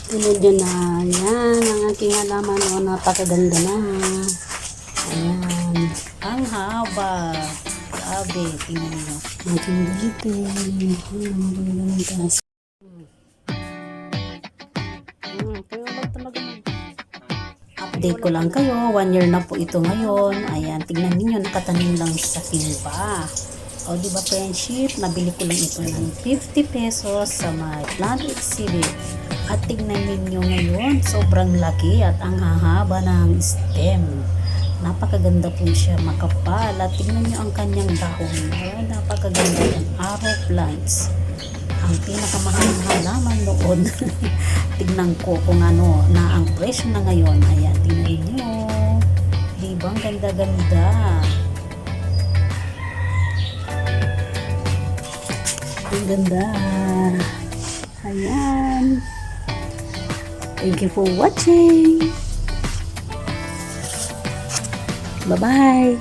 Tingnan nyo na. Yan. Ang aking halaman. O, napakaganda na. Ayan. Ang haba. Grabe, tingnan nyo. Aking gulipin. Ang taas. Update ko lang kayo. 1 year na po ito ngayon. Ayan. Tingnan niyo nakatanim lang sa timba. O, diba friendship? Nabili ko lang ito ng 50 pesos sa my plant exhibit. At tingnan ninyo ngayon, sobrang laki at ang hahaba ng stem. Napakaganda po siya, makapal. At tingnan nyo ang kanyang dahon. Ayan, napakaganda ng arrow plants. Ang pinakamahalang halaman noon. Tingnan ko kung ano na ang presyo na ngayon. Ayan, tingnan nyo. Diba ang ganda-ganda? Ang ganda. Ayan. Thank you for watching. Bye-bye.